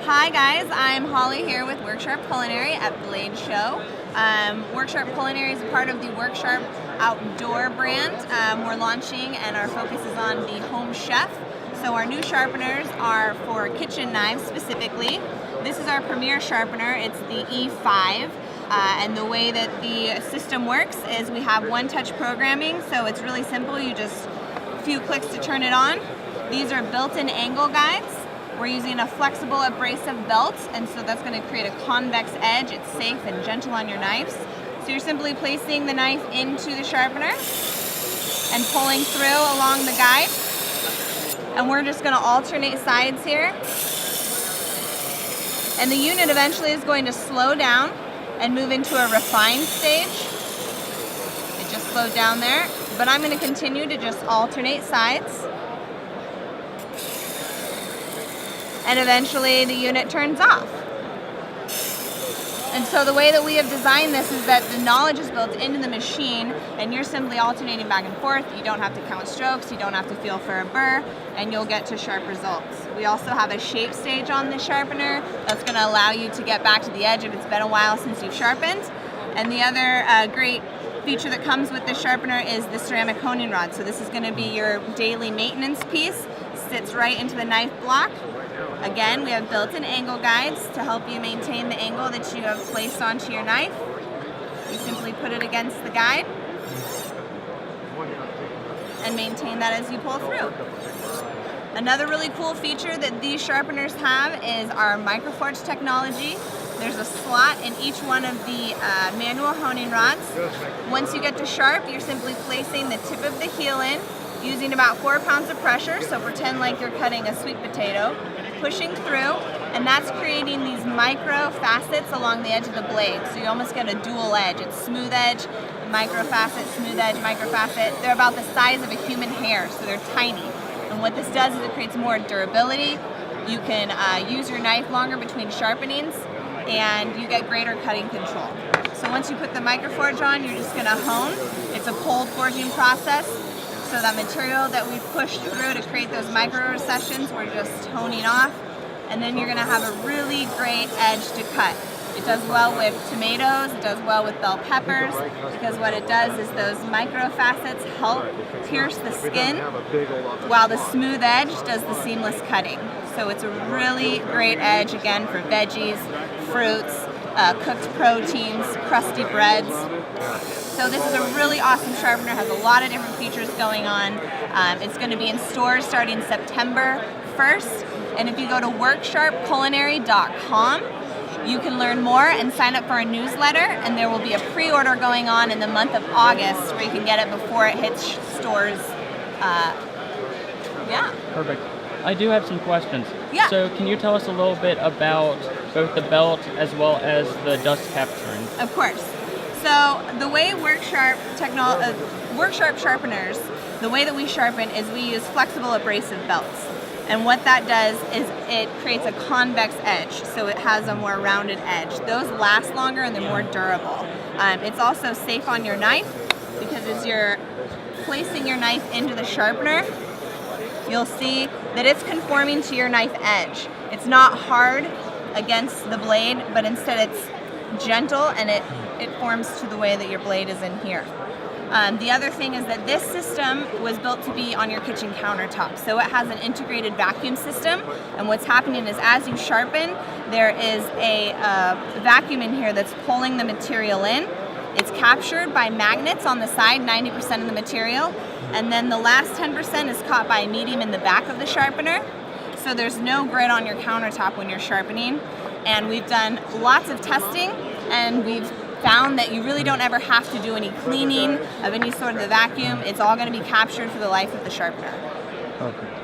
Hi guys, I'm Holly here with Worksharp Culinary at Bladeshow. Worksharp Culinary is part of the Worksharp outdoor brand. We're launching and our focus is on the home chef. So our new sharpeners are for kitchen knives specifically. This is our premier sharpener, it's the E5. And the way that the system works is we have one-touch programming, so it's really simple. You just a few clicks to turn it on. These are built-in angle guides. We're using a flexible abrasive belt, and so that's going to create a convex edge. It's safe and gentle on your knives. So you're simply placing the knife into the sharpener and pulling through along the guide. And we're just going to alternate sides here. And the unit eventually is going to slow down and move into a refined stage. It just slowed down there, but I'm going to continue to just alternate sides. And eventually the unit turns off. And so the way that we have designed this is that the knowledge is built into the machine and you're simply alternating back and forth. You don't have to count strokes, you don't have to feel for a burr, and you'll get to sharp results. We also have a shape stage on the sharpener that's going to allow you to get back to the edge if it's been a while since you've sharpened. And the other great feature that comes with this sharpener is the ceramic honing rod. So this is going to be your daily maintenance piece. Sits right into the knife block. Again, we have built-in angle guides to help you maintain the angle that you have placed onto your knife. You simply put it against the guide and maintain that as you pull through. Another really cool feature that these sharpeners have is our microforge technology. There's a slot in each one of the manual honing rods. Once you get to sharp, you're simply placing the tip of the heel in, using about 4 pounds of pressure, so pretend like you're cutting a sweet potato, pushing through, and that's creating these micro facets along the edge of the blade. So you almost get a dual edge. It's smooth edge, micro facet, smooth edge, micro facet. They're about the size of a human hair, so they're tiny. And what this does is it creates more durability. You can use your knife longer between sharpenings, and you get greater cutting control. So once you put the microforge on, you're just gonna hone. It's a cold forging process. So that material that we've pushed through to create those micro recessions, we're just honing off. And then you're gonna have a really great edge to cut. It does well with tomatoes, it does well with bell peppers, because what it does is those micro facets help pierce the skin, while the smooth edge does the seamless cutting. So it's a really great edge, again, for veggies, fruits, cooked proteins, crusty breads. So this is a really awesome sharpener, has a lot of different features going on. It's going to be in stores starting September 1st. And if you go to worksharpculinary.com, you can learn more and sign up for a newsletter, and there will be a pre-order going on in the month of August where you can get it before it hits stores. Yeah. Perfect. I do have some questions. Yeah. So can you tell us a little bit about both the belt as well as the dust capturing? Of course. So the way Worksharp sharpeners, the way that we sharpen is we use flexible abrasive belts. And what that does is it creates a convex edge, so it has a more rounded edge. Those last longer and they're more durable. It's also safe on your knife because as you're placing your knife into the sharpener, you'll see that it's conforming to your knife edge. It's not hard against the blade, but instead it's gentle and it forms to the way that your blade is in here. The other thing is that this system was built to be on your kitchen countertop. So it has an integrated vacuum system, and what's happening is as you sharpen, there is a vacuum in here that's pulling the material in. It's captured by magnets on the side, 90% of the material, and then the last 10% is caught by a medium in the back of the sharpener. So there's no grit on your countertop when you're sharpening. And we've done lots of testing, and we've found that you really don't ever have to do any cleaning of any sort of the vacuum. It's all going to be captured for the life of the sharpener. Okay.